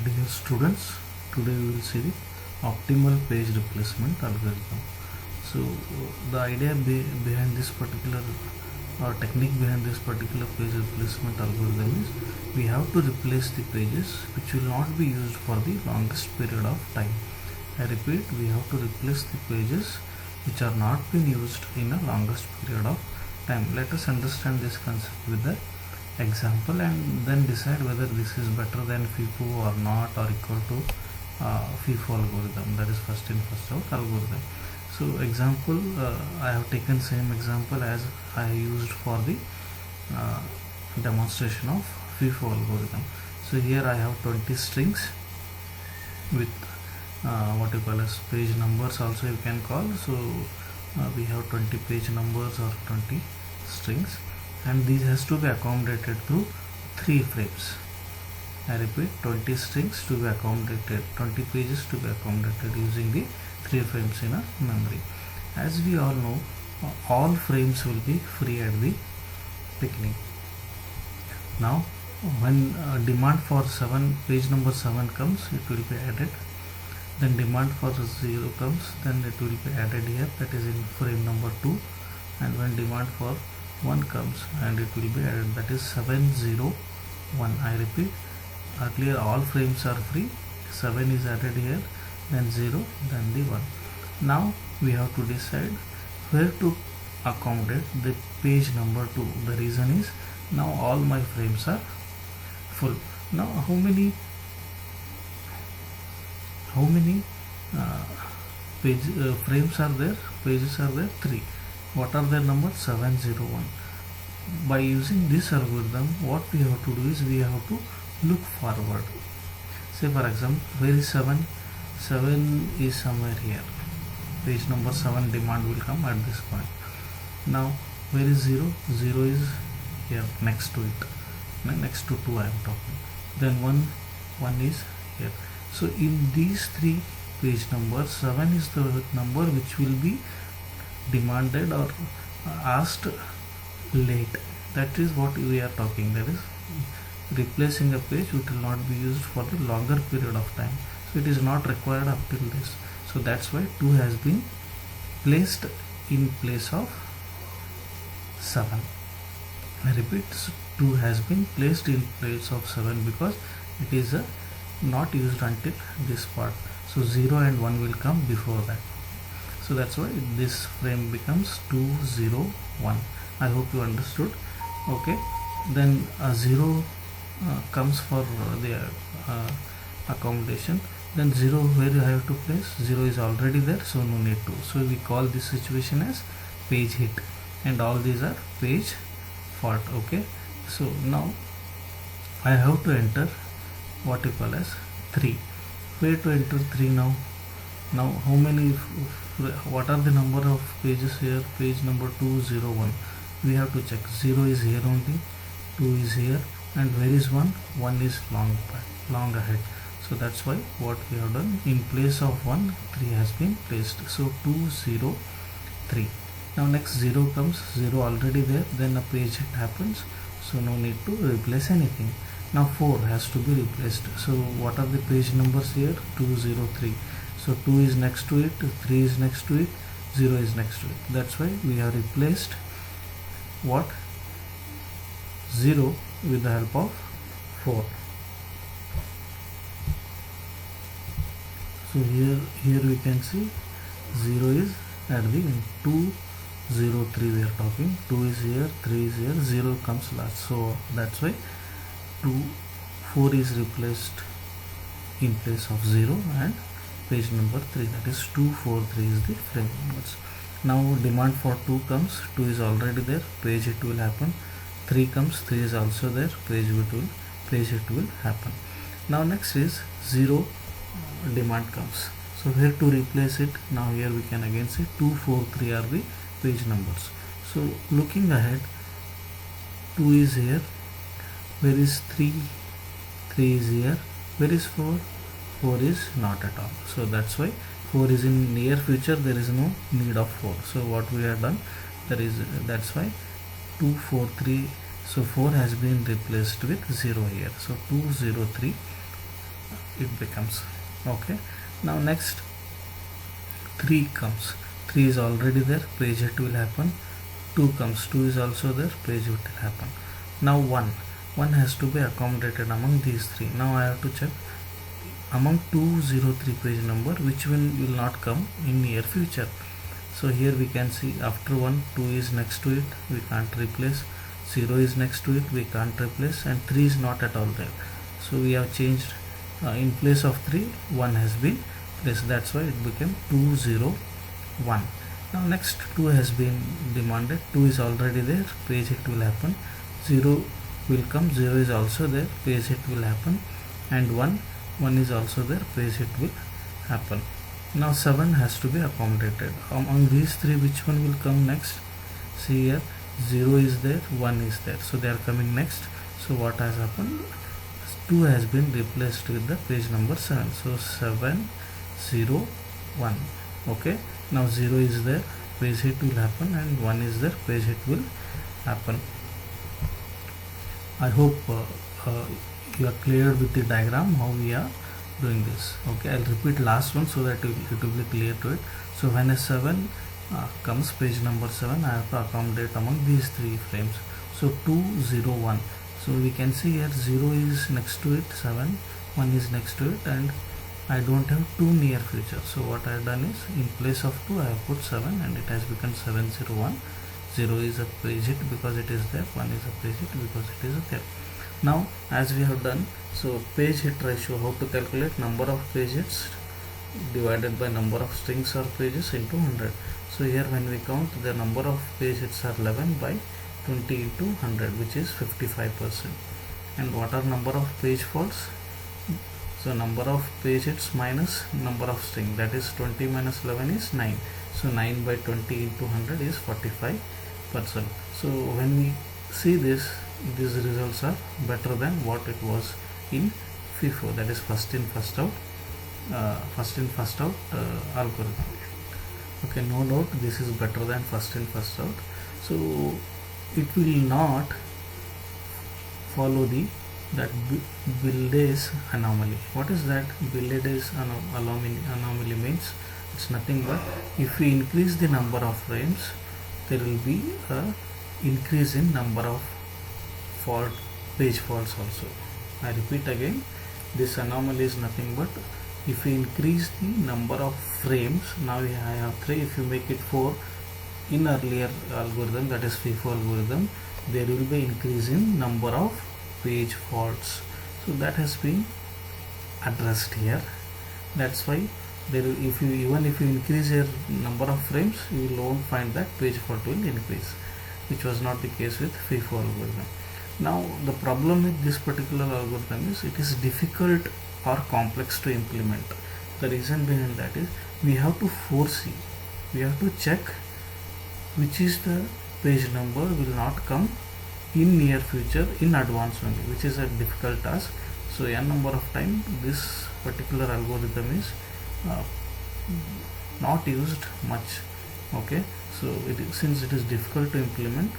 Dear students, today we will see the optimal page replacement algorithm. So the idea behind this particular technique behind this particular page replacement algorithm is we have to replace the pages which will not be used for the longest period of time. I repeat, we have to replace the pages which are not being used in a longest period of time. Let us understand this concept with the example and then decide whether this is better than FIFO or not, or equal to FIFO algorithm, that is first in first out algorithm. So example, I have taken same example as I used for the demonstration of FIFO algorithm. So here I have 20 strings with what you call as page numbers also you can call. So we have 20 page numbers or 20 strings, and these has to be accommodated through 3 frames. I repeat, 20 strings to be accommodated, 20 pages to be accommodated using the 3 frames in a memory. As we all know, all frames will be free at the beginning. Now when demand for page number 7 comes, it will be added. Then demand for 0 comes, then it will be added here, that is in frame number 2. And when demand for 1 comes, and it will be added, that is 701. I repeat, earlier all frames are free, 7 is added here, then 0, then the 1. Now we have to decide where to accommodate the page number 2. The reason is now all my frames are full. Now how many frames are there? Pages are there? 3. What are their numbers? 701. By using this algorithm, what we have to do is we have to look forward. Say for example, where is 7? 7 is somewhere here. Page number 7 demand will come at this point. Now where is 0? 0 is here next to it, next to 2 I am talking. Then 1 is here. So in these 3 page numbers, 7 is the number which will be demanded or asked late. That is what we are talking, that is replacing a page which will not be used for the longer period of time. So it is not required up till this. So that's why 2 has been placed in place of 7. I repeat, 2 has been placed in place of 7 because it is not used until this part. So 0 and 1 will come before that. So that's why this frame becomes 201. I hope you understood. Okay, then 0 comes for the accommodation. Then 0, where you have to place? 0 is already there, so no need to. So we call this situation as page hit, and all these are page fault. Okay, so now I have to enter what you call as 3. Where to enter 3 now? Now how many, what are the number of pages here? Page number 201. We have to check. 0 is here only, 2 is here, and where is 1? 1 is long ahead. So that's why what we have done, in place of 1, 3 has been placed. So 203. Now next 0 comes, 0 already there, then a page hit happens, so no need to replace anything. Now 4 has to be replaced. So what are the page numbers here? 203. So 2 is next to it, 3 is next to it, 0 is next to it. That's why we have replaced what? 0 with the help of 4. So here we can see 0 is at the end. 203 we are talking. 2 is here, 3 is here, 0 comes last. So that's why 4 is replaced in place of 0 and page number 3, that is 243 is the frame numbers. Now demand for 2 comes, 2 is already there, page hit will happen. 3 comes, 3 is also there, page hit will happen. Now next is 0 demand comes. So here to replace it, now here we can again say 243 are the page numbers. So looking ahead, 2 is here, where is 3? 3 is here, where is 4? 4 is not at all. So that's why 4 is in near future, there is no need of 4. So what we have done, that's why 243. So 4 has been replaced with 0 here. So 203 it becomes. Okay, now next 3 comes, 3 is already there, page hit will happen. 2 comes, 2 is also there, page hit will happen. Now 1 has to be accommodated among these 3. Now I have to check among 203 page number which one will not come in near future. So here we can see after 1, 2 is next to it, we can't replace. 0 is next to it, we can't replace, and 3 is not at all there. So we have changed, in place of 3 1 has been placed, that's why it became 201. Now next 2 has been demanded, 2 is already there, page hit will happen. 0 will come, 0 is also there, page hit will happen, and 1 is also there, page hit will happen. Now 7 has to be accommodated. Among these 3 which one will come next? See here, 0 is there, 1 is there, so they are coming next. So what has happened? 2 has been replaced with the page number 7. So 7 0 1. Okay, now 0 is there, page hit will happen, and 1 is there, page hit will happen. I hope you are clear with the diagram how we are doing this. Okay, I'll repeat last one so that it will be clear to it. So when a 7 comes, page number 7, I have to accommodate among these 3 frames. So 2 0 1. So we can see here 0 is next to it, 7, 1 is next to it, and I don't have 2 near future. So what I have done is, in place of 2 I have put 7, and it has become 701. 0 is a page hit because it is there, 1 is a page hit because it is there. Now as we have done, so page hit ratio, how to calculate? Number of page hits divided by number of strings or pages into 100. So here when we count, the number of page hits are 11 by 20 into 100, which is 55%. And what are number of page faults? So number of page hits minus number of string, that is 20 minus 11 is 9. So 9 by 20 into 100 is 45%. So when we see this, these results are better than what it was in FIFO, that is first in first out algorithm. Okay, no doubt this is better than first in first out. So it will not follow that Billades anomaly. What is that? Billades anomaly means it's nothing but if we increase the number of frames, there will be a increase in number of page faults also. I repeat again, this anomaly is nothing but if we increase the number of frames, now I have 3, if you make it 4, in earlier algorithm, that is FIFO algorithm, there will be increase in number of page faults. So that has been addressed here. That's why even if you increase your number of frames, you will won't find that page fault will increase, which was not the case with FIFO algorithm. Now the problem with this particular algorithm is it is difficult or complex to implement. The reason behind that is we have to foresee, we have to check which is the page number will not come in near future in advance only, which is a difficult task. So n number of time this particular algorithm is not used much. Okay, so since it is difficult to implement,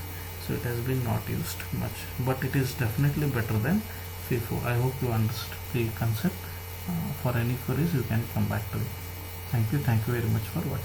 so it has been not used much, but it is definitely better than FIFO. I hope you understood the concept. For any queries you can come back to me. Thank you very much for watching.